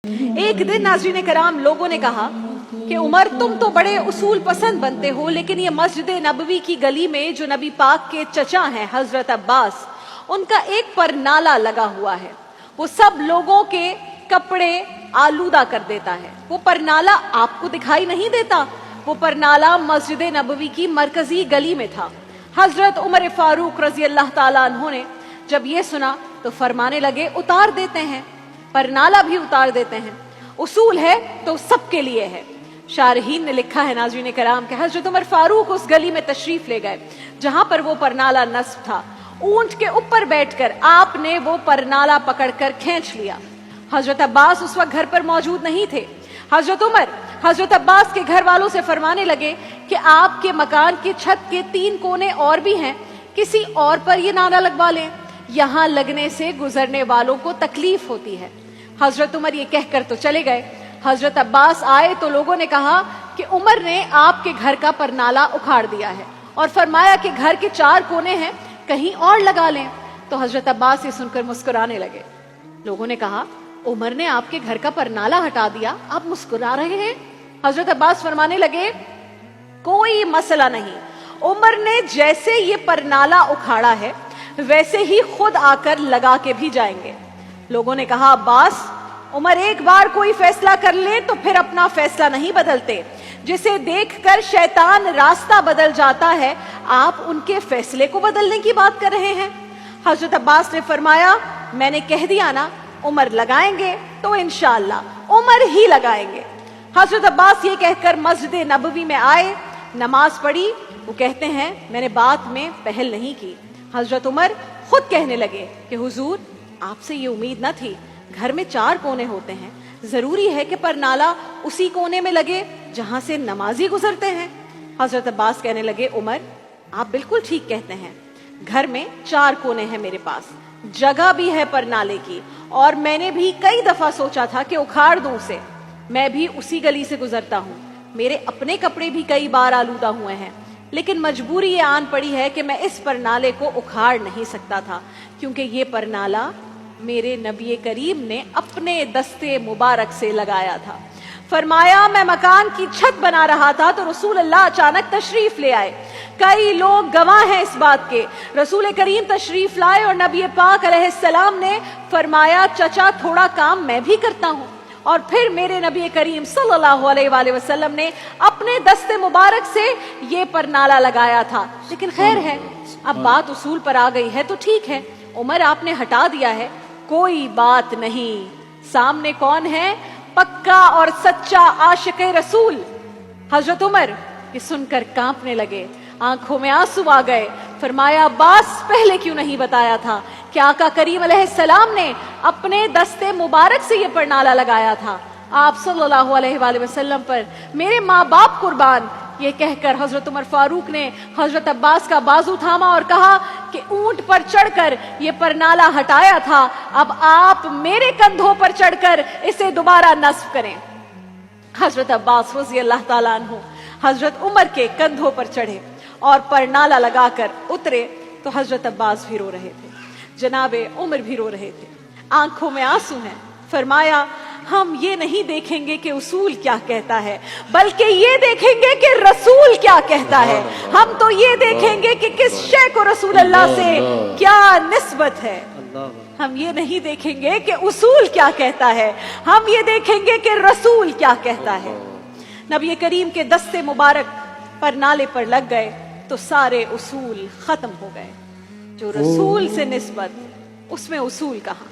एक दिन नाज़रीन कराम लोगों ने कहा कि उमर तुम तो बड़े उसूल पसंद बनते हो, लेकिन ये मस्जिद नबवी की गली में जो नबी पाक के चचा हैं हजरत अब्बास, उनका एक पर नाला लगा हुआ है, वो सब लोगों के कपड़े आलूदा कर देता है। वो परनाला आपको दिखाई नहीं देता? वो परनाला मस्जिद नबवी की मरकजी गली में था। हजरत उमर फारूक रजी अल्लाह ताला अन्हु ने जब ये सुना तो फरमाने लगे उतार देते हैं, परनाला भी उतार देते हैं, उसूल है तो सबके लिए है। शारहीन ने लिखा है नाज़रीन कराम कि हजरत उमर फारूक उस गली में तशरीफ ले गए जहां पर वो परनाला नस्ब था। ऊंट के ऊपर बैठकर आपने वो परनाला पकड़कर खींच लिया। हजरत अब्बास उस वक्त घर पर मौजूद नहीं थे। हजरत उमर हजरत अब्बास के घर वालों से फरमाने लगे कि आपके मकान की छत के 3 कोने और भी हैं, किसी और पर ये नाला लगवा लें, यहां लगने से गुजरने वालों को तकलीफ होती है। हजरत उमर ये कहकर तो चले गए। हजरत अब्बास आए तो लोगों ने कहा कि उमर ने आपके घर का परनाला उखाड़ दिया है और फरमाया कि घर के 4 कोने हैं, कहीं और लगा लें। तो हजरत अब्बास ये सुनकर मुस्कुराने लगे। लोगों ने कहा उमर ने आपके घर का परनाला हटा दिया, आप मुस्कुरा रहे हैं? हजरत अब्बास फरमाने लगे कोई मसला नहीं, उमर ने जैसे ये परनाला उखाड़ा है वैसे ही खुद आकर लगा के भी जाएंगे। लोगों ने कहा अब्बास, उमर एक बार कोई फैसला कर ले तो फिर अपना फैसला नहीं बदलते, जिसे देखकर शैतान रास्ता बदल जाता है, आप उनके फैसले को बदलने की बात कर रहे हैं। हजरत अब्बास ने फरमाया मैंने कह दिया ना, उमर लगाएंगे तो इंशाअल्लाह उमर ही लगाएंगे। हजरत अब्बास ये कहकर मस्जिद नबवी में आए, नमाज पढ़ी। वो कहते हैं मैंने बात में पहल नहीं की। हजरत उमर खुद कहने लगे कि हुजूर आपसे ये उम्मीद न थी, घर में 4 कोने होते हैं, जरूरी है कि परनाला उसी कोने में लगे जहां से नमाजी गुजरते हैं। हजरत अब्बास कहने लगे उमर आप बिल्कुल ठीक कहते हैं, घर में 4 कोने हैं, मेरे पास जगह भी है परनाले की, और मैंने भी कई दफा सोचा था कि उखाड़ दूं उसे, मैं भी उसी गली से गुजरता हूं, मेरे अपने कपड़े भी कई बार आलूदा हुए हैं, लेकिन मजबूरी ये आन पड़ी है कि मैं इस परनाले को उखाड़ नहीं सकता था, क्योंकि ये परनाला मेरे नबी करीम ने अपने दस्ते मुबारक से लगाया था। फरमाया मैं मकान की छत बना रहा था तो रसूल अल्लाह अचानक तशरीफ ले आए। कई लोग गवाह हैं इस बात के। रसूल करीम तशरीफ लाए और नबी पाक अलैहिस्सलाम ने फरमाया चचा थोड़ा काम मैं भी करता हूं, और फिर मेरे नबी करीम सल्लल्लाहु अलैहि वसल्लम ने अपने दस्ते मुबारक से ये परनाला लगाया था। लेकिन खैर है, अब बात उसूल पर आ गई है तो ठीक है, उमर आपने हटा दिया है, कोई बात नहीं। सामने कौन है? पक्का और सच्चा आशिक रसूल। हजरत उमर ये सुनकर कांपने लगे, आंखों में आंसू आ गए। फरमाया अब्बास पहले क्यों नहीं बताया था कि आका करीम अलैहिस्सलाम ने अपने दस्ते मुबारक से ये परनाला लगाया था। आप सल्लल्लाहु अलैहि वसल्लम पर मेरे माँ बाप कुर्बान। ये कहकर हजरत उमर फारूक ने हजरत अब्बास का बाजू थामा और कहा कि ऊंट पर चढ़कर ये परनाला हटाया था, अब आप मेरे कंधों पर चढ़कर इसे दोबारा नस्ब करें। हजरत अब्बास रज़ी अल्लाह ताला अन्हु हजरत उमर के कंधों पर चढ़े और परनाला लगाकर उतरे तो हजरत अब्बास भी रो रहे थे, जनाबे उमर भी रो रहे थे, आंखों में आंसू हैं। फरमाया हम ये नहीं देखेंगे कि उसूल क्या कहता है, बल्कि ये देखेंगे कि रसूल क्या कहता है। हम तो ये देखेंगे कि किस शय को रसूल अल्लाह से क्या निस्बत है। हम ये नहीं देखेंगे कि उसूल क्या कहता है, हम ये देखेंगे कि रसूल क्या कहता है। नबी करीम के दस्ते मुबारक पर नाले पर लग गए तो सारे उसूल खत्म हो गए। जो रसूल से निस्बत, उसमें उसूल कहाँ।